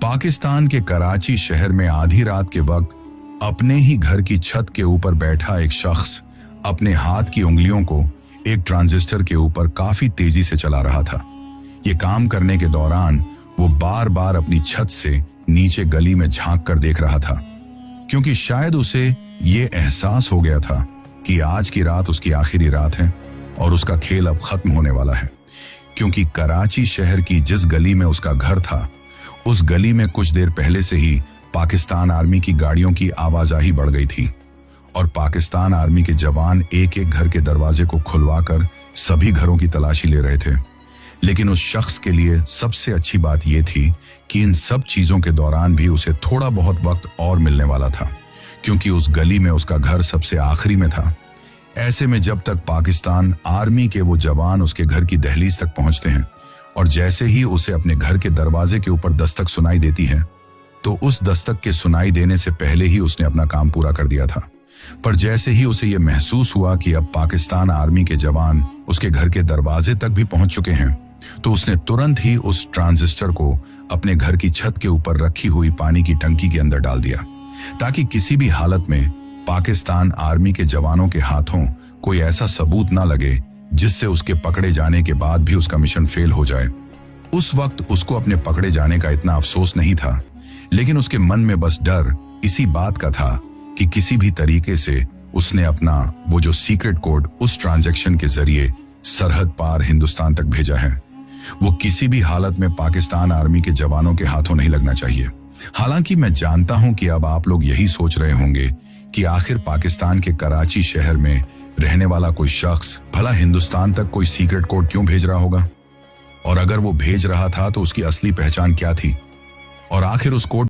पाकिस्तान के कराची शहर में आधी रात के वक्त अपने ही घर की छत के ऊपर बैठा एक शख्स अपने हाथ की उंगलियों को एक ट्रांजिस्टर के ऊपर काफी तेजी से चला रहा था। ये काम करने के दौरान वो बार बार अपनी छत से नीचे गली में झांक कर देख रहा था, क्योंकि शायद उसे ये एहसास हो गया था कि आज की रात उसकी आखिरी रात है और उसका खेल अब खत्म होने वाला है। क्योंकि कराची शहर की जिस गली में उसका घर था, उस गली में कुछ देर पहले से ही पाकिस्तान आर्मी की गाड़ियों की आवाजाही बढ़ गई थी और पाकिस्तान आर्मी के जवान एक एक घर के दरवाजे को खुलवाकर सभी घरों की तलाशी ले रहे थे। लेकिन उस शख्स के लिए सबसे अच्छी बात यह थी कि इन सब चीजों के दौरान भी उसे थोड़ा बहुत वक्त और मिलने वाला था, क्योंकि उस गली में उसका घर सबसे आखिरी में था। ऐसे में जब तक पाकिस्तान आर्मी के वो जवान उसके घर की दहलीज तक पहुंचते हैं और जैसे ही उसे अपने घर के दरवाजे के ऊपर दस्तक सुनाई देती है, तो उस दस्तक के सुनाई देने से पहले ही उसने अपना काम पूरा कर दिया था। पर जैसे ही उसे यह महसूस हुआ कि अब पाकिस्तान आर्मी के जवान उसके घर के दरवाजे तक भी पहुंच चुके हैं, तो उसने तुरंत ही उस ट्रांजिस्टर को अपने घर की छत के ऊपर रखी हुई पानी की टंकी के अंदर डाल दिया, ताकि किसी भी हालत में पाकिस्तान आर्मी के जवानों के हाथों कोई ऐसा सबूत ना लगे जिससे उसके पकड़े जाने के बाद भी उसका मिशन फेल हो जाए। उस वक्त उसको अपने पकड़े जाने का इतना अफसोस नहीं था, लेकिन उसके मन में बस डर इसी बात का था कि किसी भी तरीके से उसने अपना वो जो सीक्रेट कोड उस ट्रांजैक्शन के जरिए सरहद पार हिंदुस्तान तक भेजा है, वो किसी भी हालत में पाकिस्तान आर्मी के जवानों के हाथों नहीं लगना चाहिए। हालांकि मैं जानता हूं कि अब आप लोग यही सोच रहे होंगे कि आखिर पाकिस्तान के कराची शहर में रहने वाला कोई शख्स भला हिंदुस्तान तक कोई सीक्रेट कोड क्यों भेज रहा होगा, और अगर वो भेज रहा था तो उसकी असली पहचान क्या थी, और आखिर उस कोड